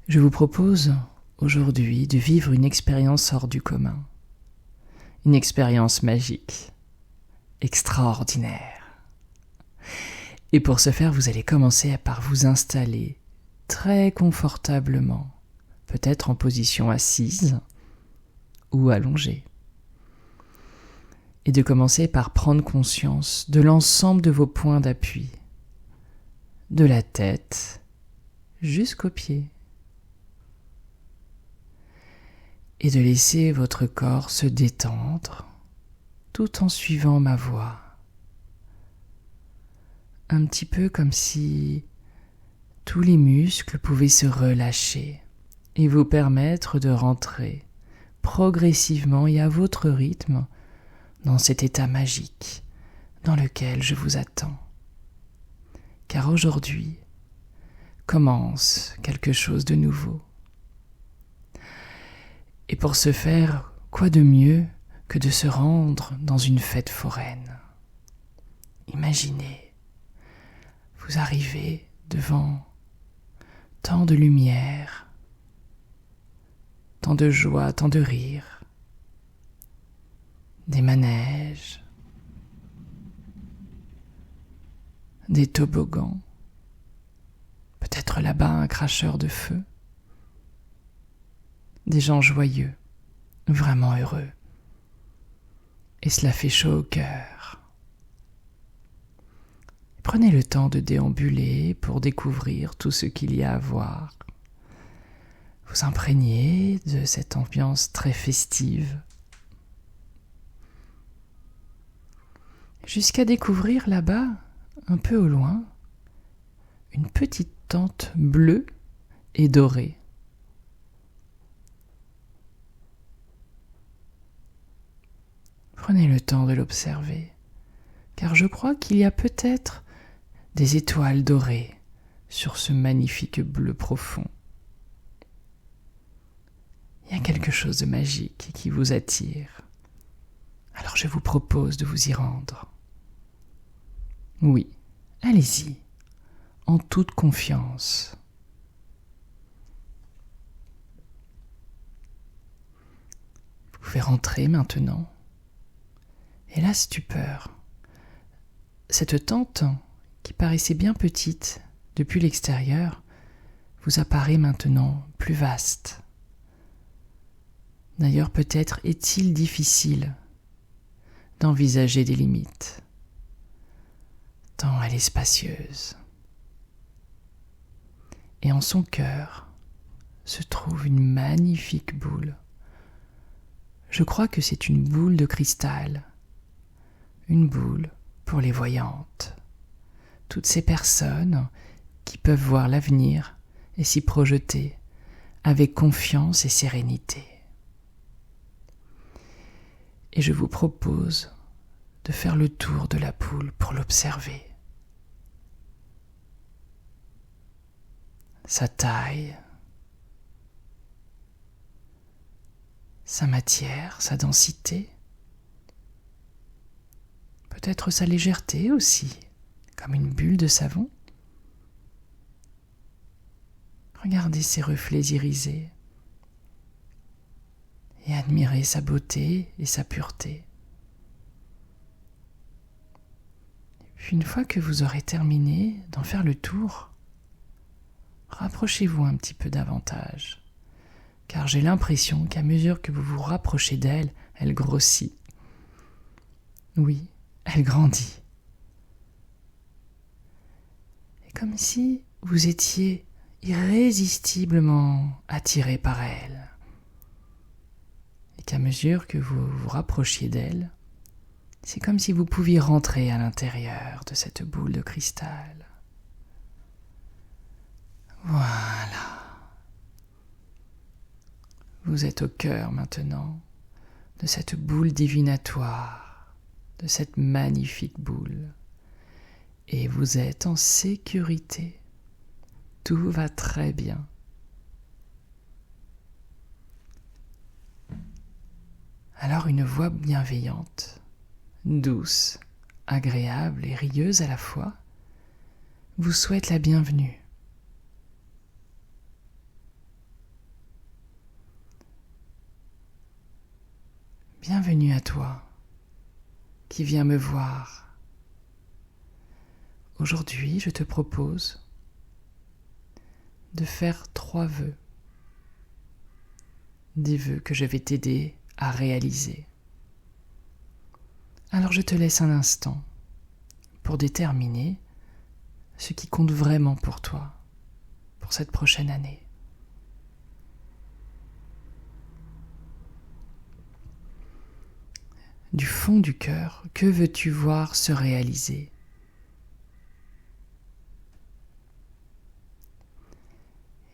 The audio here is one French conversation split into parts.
Je vous propose aujourd'hui de vivre une expérience hors du commun, une expérience magique, extraordinaire. Et pour ce faire, vous allez commencer par vous installer très confortablement, peut-être en position assise ou allongée. Et de commencer par prendre conscience de l'ensemble de vos points d'appui, de la tête jusqu'aux pieds. Et de laisser votre corps se détendre tout en suivant ma voix. Un petit peu comme si tous les muscles pouvaient se relâcher et vous permettre de rentrer progressivement et à votre rythme dans cet état magique dans lequel je vous attends. Car aujourd'hui commence quelque chose de nouveau. Et pour ce faire, quoi de mieux que de se rendre dans une fête foraine? Imaginez, vous arrivez devant tant de lumière, tant de joie, tant de rire, des manèges, des toboggans, peut-être là-bas un cracheur de feu, des gens joyeux, vraiment heureux. Et cela fait chaud au cœur. Prenez le temps de déambuler pour découvrir tout ce qu'il y a à voir. Vous imprégnez de cette ambiance très festive. Jusqu'à découvrir là-bas, un peu au loin, une petite tente bleue et dorée. Prenez le temps de l'observer, car je crois qu'il y a peut-être des étoiles dorées sur ce magnifique bleu profond. Il y a quelque chose de magique qui vous attire. Alors je vous propose de vous y rendre. Oui, allez-y, en toute confiance. Vous pouvez rentrer maintenant. Et la stupeur. Cette tente, qui paraissait bien petite depuis l'extérieur, vous apparaît maintenant plus vaste. D'ailleurs, peut-être est-il difficile d'envisager des limites, tant elle est spacieuse. Et en son cœur se trouve une magnifique boule. Je crois que c'est une boule de cristal. Une boule pour les voyantes. Toutes ces personnes qui peuvent voir l'avenir et s'y projeter avec confiance et sérénité. Et je vous propose de faire le tour de la boule pour l'observer. Sa taille, sa matière, sa densité, peut-être sa légèreté aussi, comme une bulle de savon. Regardez ses reflets irisés et admirez sa beauté et sa pureté. Et puis une fois que vous aurez terminé d'en faire le tour, rapprochez-vous un petit peu davantage, car j'ai l'impression qu'à mesure que vous vous rapprochez d'elle, elle grossit. Oui, elle grandit. Et comme si vous étiez irrésistiblement attiré par elle. Et qu'à mesure que vous vous rapprochiez d'elle, c'est comme si vous pouviez rentrer à l'intérieur de cette boule de cristal. Voilà. Vous êtes au cœur maintenant de cette boule divinatoire, de cette magnifique boule, et vous êtes en sécurité. Tout va très bien. Alors une voix bienveillante, douce, agréable et rieuse à la fois, vous souhaite la bienvenue. Bienvenue à toi qui viens me voir. Aujourd'hui, je te propose de faire 3 vœux. Des vœux que je vais t'aider à réaliser. Alors je te laisse un instant pour déterminer ce qui compte vraiment pour toi, pour cette prochaine année. Du fond du cœur, que veux-tu voir se réaliser ?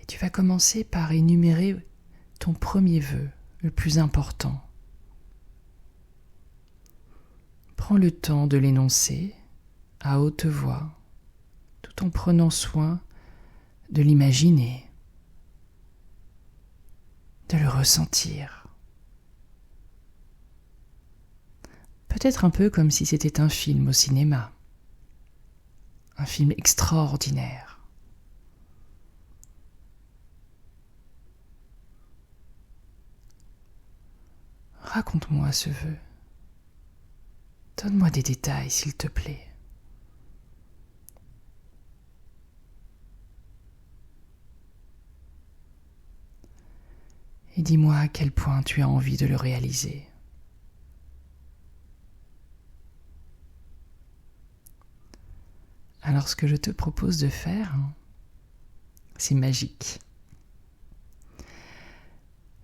Et tu vas commencer par énumérer ton premier vœu, le plus important. Prends le temps de l'énoncer à haute voix, tout en prenant soin de l'imaginer, de le ressentir. Peut-être un peu comme si c'était un film au cinéma, un film extraordinaire. Raconte-moi ce vœu. Donne-moi des détails, s'il te plaît. Et dis-moi à quel point tu as envie de le réaliser. Alors ce que je te propose de faire, c'est magique.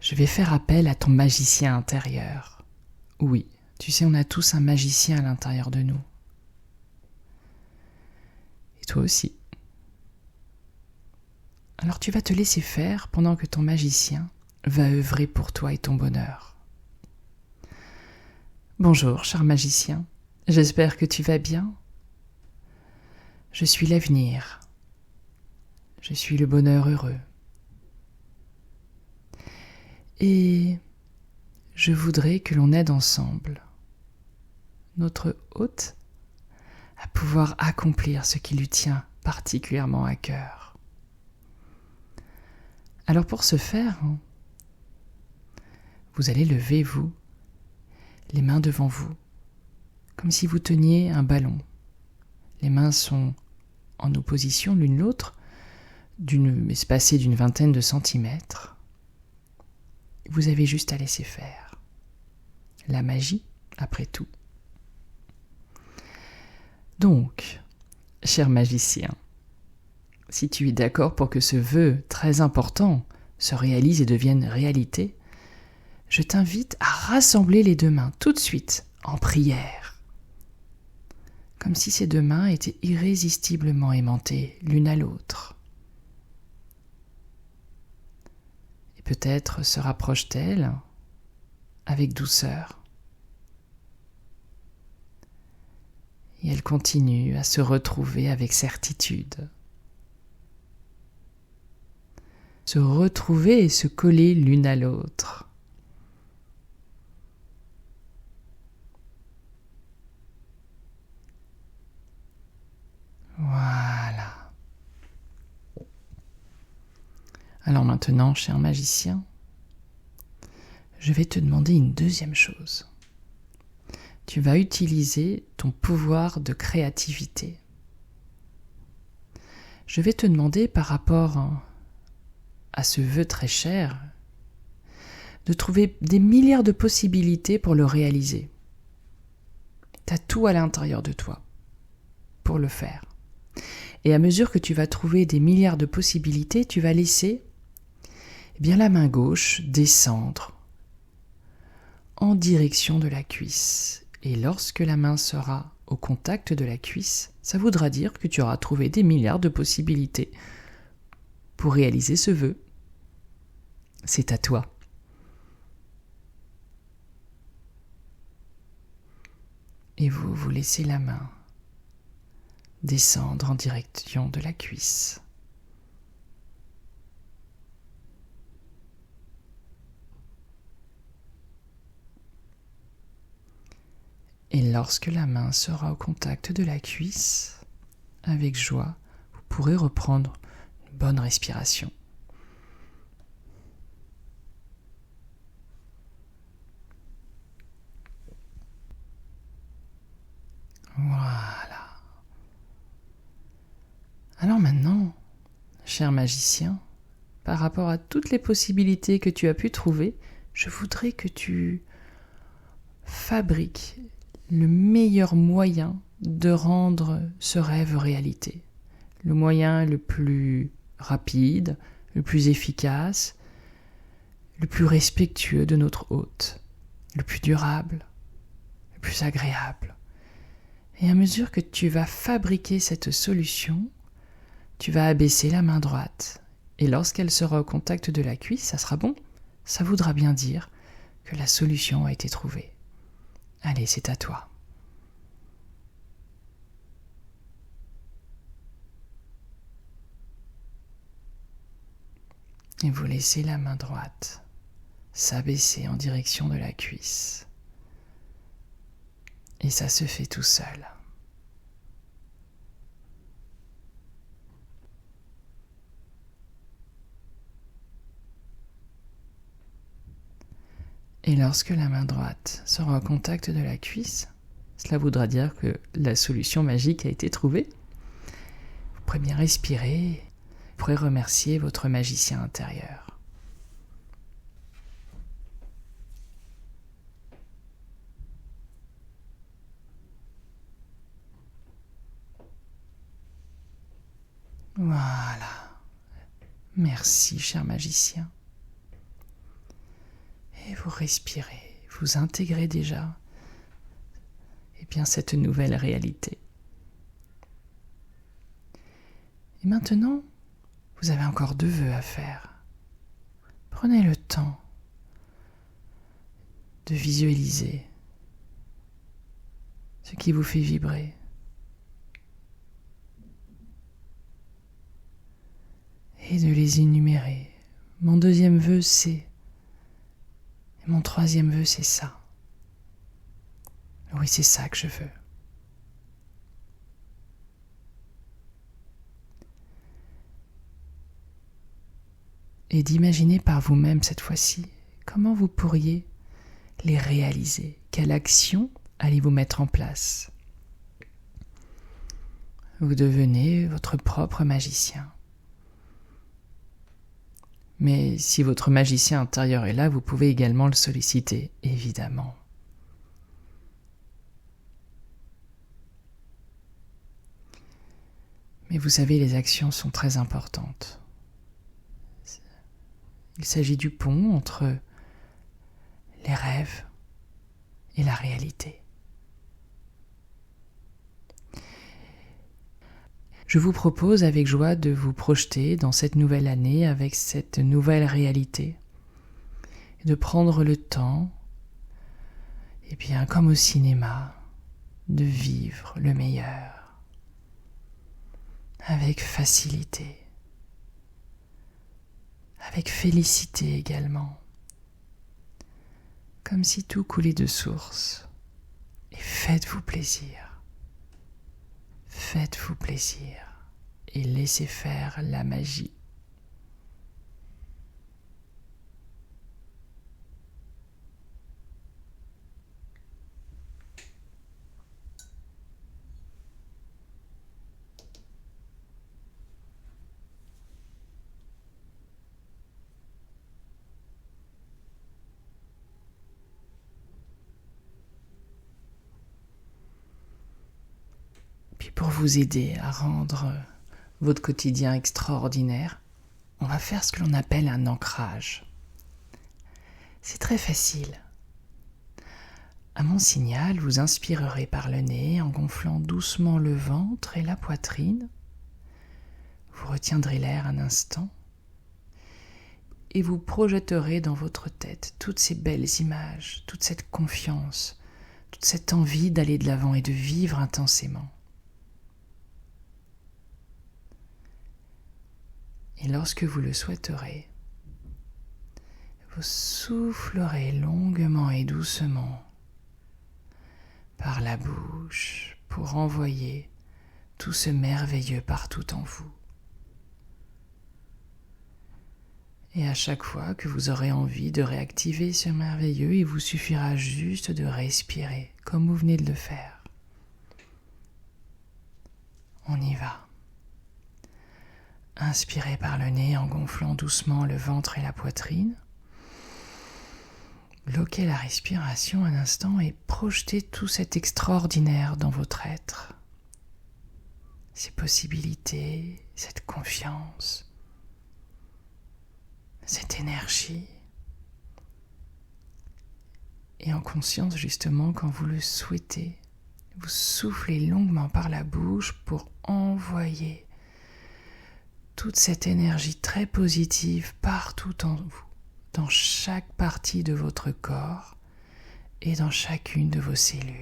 Je vais faire appel à ton magicien intérieur. Oui, tu sais, on a tous un magicien à l'intérieur de nous. Et toi aussi. Alors tu vas te laisser faire pendant que ton magicien va œuvrer pour toi et ton bonheur. Bonjour, cher magicien. J'espère que tu vas bien. Je suis l'avenir. Je suis le bonheur heureux. Et je voudrais que l'on aide ensemble notre hôte à pouvoir accomplir ce qui lui tient particulièrement à cœur. Alors pour ce faire, vous allez lever, vous, les mains devant vous, comme si vous teniez un Les mains sont en opposition l'une l'autre, espacées d'une vingtaine de centimètres. Vous avez juste à laisser faire. La magie, après tout. Donc, cher magicien, si tu es d'accord pour que ce vœu très important se réalise et devienne réalité, je t'invite à rassembler les 2 mains tout de suite en prière. Comme si ces 2 mains étaient irrésistiblement aimantées l'une à l'autre. Et peut-être se rapprochent-elles avec douceur. Et elles continuent à se retrouver avec certitude. Se retrouver et se coller l'une à l'autre. Voilà. Alors maintenant, cher magicien, je vais te demander une deuxième chose. Tu vas utiliser ton pouvoir de créativité. Je vais te demander par rapport à ce vœu très cher de trouver des milliards de possibilités pour le réaliser. Tu as tout à l'intérieur de toi pour le faire. Et à mesure que tu vas trouver des milliards de possibilités, tu vas laisser la main gauche descendre en direction de la cuisse. Et lorsque la main sera au contact de la cuisse, ça voudra dire que tu auras trouvé des milliards de possibilités pour réaliser ce vœu. C'est à toi. Et vous laissez la main descendre en direction de la cuisse. Et lorsque la main sera au contact de la cuisse, avec joie, vous pourrez reprendre une bonne respiration. cher magicien, par rapport à toutes les possibilités que tu as pu trouver, je voudrais que tu fabriques le meilleur moyen de rendre ce rêve réalité. Le moyen le plus rapide, le plus efficace, le plus respectueux de notre hôte, le plus durable, le plus agréable. Et à mesure que tu vas fabriquer cette solution, tu vas abaisser la main droite. Et lorsqu'elle sera au contact de la cuisse, ça sera bon. Ça voudra bien dire que la solution a été trouvée. Allez, c'est à toi. Et vous laissez la main droite s'abaisser en direction de la cuisse. Et ça se fait tout seul. Et lorsque la main droite sera en contact de la cuisse, cela voudra dire que la solution magique a été trouvée. Vous pourrez bien respirer, vous pourrez remercier votre magicien intérieur. Voilà. Merci, cher magicien. Et vous respirez, vous intégrez déjà cette nouvelle réalité. Et maintenant, vous avez encore 2 vœux à faire. Prenez le temps de visualiser ce qui vous fait vibrer. Et de les énumérer. Mon 2e vœu, c'est... Et mon 3e vœu, c'est ça. Oui, c'est ça que je veux. Et d'imaginer par vous-même cette fois-ci comment vous pourriez les réaliser. Quelle action allez-vous mettre en place? Vous devenez votre propre magicien. Mais si votre magicien intérieur est là, vous pouvez également le solliciter, évidemment. Mais vous savez, les actions sont très importantes. Il s'agit du pont entre les rêves et la réalité. Je vous propose avec joie de vous projeter dans cette nouvelle année avec cette nouvelle réalité et de prendre le temps, comme au cinéma, de vivre le meilleur avec facilité, avec félicité également, comme si tout coulait de source. Et faites-vous plaisir. Faites-vous plaisir et laissez faire la magie. Puis pour vous aider à rendre votre quotidien extraordinaire, on va faire ce que l'on appelle un ancrage. C'est très facile. À mon signal, vous inspirerez par le nez en gonflant doucement le ventre et la poitrine. Vous retiendrez l'air un instant et vous projetterez dans votre tête toutes ces belles images, toute cette confiance, toute cette envie d'aller de l'avant et de vivre intensément. Et lorsque vous le souhaiterez, vous soufflerez longuement et doucement par la bouche pour envoyer tout ce merveilleux partout en vous. Et à chaque fois que vous aurez envie de réactiver ce merveilleux, il vous suffira juste de respirer comme vous venez de le faire. On y va. Inspirez par le nez en gonflant doucement le ventre et la poitrine. Bloquez la respiration un instant et projetez tout cet extraordinaire dans votre être. Ces possibilités, cette confiance, cette énergie. Et en conscience, justement, quand vous le souhaitez, vous soufflez longuement par la bouche pour envoyer toute cette énergie très positive partout en vous, dans chaque partie de votre corps et dans chacune de vos cellules.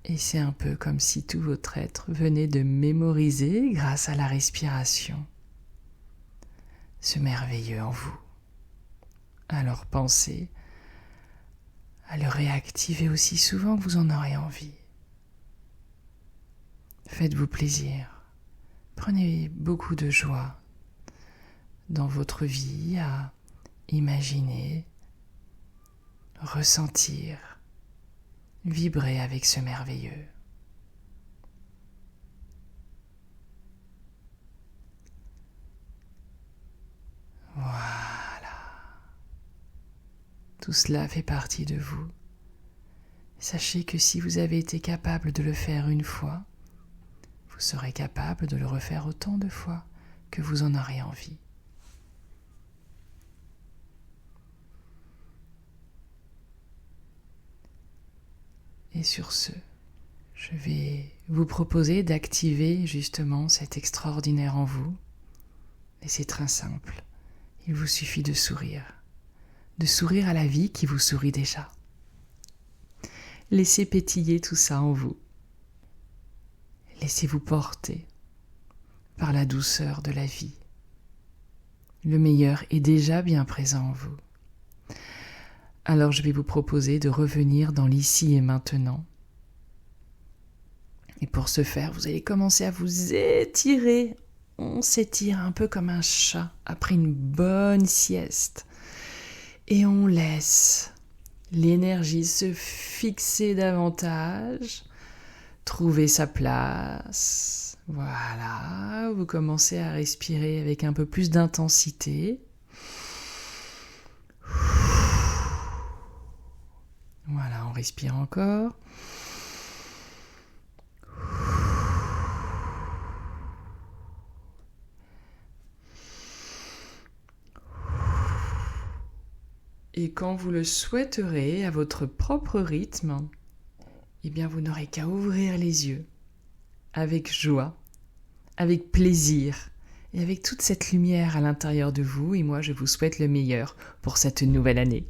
Et c'est un peu comme si tout votre être venait de mémoriser, grâce à la respiration, ce merveilleux en vous. Alors pensez à le réactiver aussi souvent que vous en aurez envie. Faites-vous plaisir. Prenez beaucoup de joie dans votre vie à imaginer, ressentir, vibrer avec ce merveilleux. Voilà. Tout cela fait partie de vous. Sachez que si vous avez été capable de le faire une fois, vous serez capable de le refaire autant de fois que vous en aurez envie. Et sur ce, je vais vous proposer d'activer justement cet extraordinaire en vous. Et c'est très simple. Il vous suffit de sourire à la vie qui vous sourit déjà. Laissez pétiller tout ça en vous. Laissez-vous porter par la douceur de la vie. Le meilleur est déjà bien présent en vous. Alors je vais vous proposer de revenir dans l'ici et maintenant. Et pour ce faire, vous allez commencer à vous étirer. On s'étire un peu comme un chat après une bonne sieste. Et on laisse l'énergie se fixer davantage, trouver sa place. Voilà, vous commencez à respirer avec un peu plus d'intensité. Voilà, on respire encore. Et quand vous le souhaiterez, à votre propre rythme, eh bien vous n'aurez qu'à ouvrir les yeux avec joie, avec plaisir et avec toute cette lumière à l'intérieur de vous. Et moi, je vous souhaite le meilleur pour cette nouvelle année.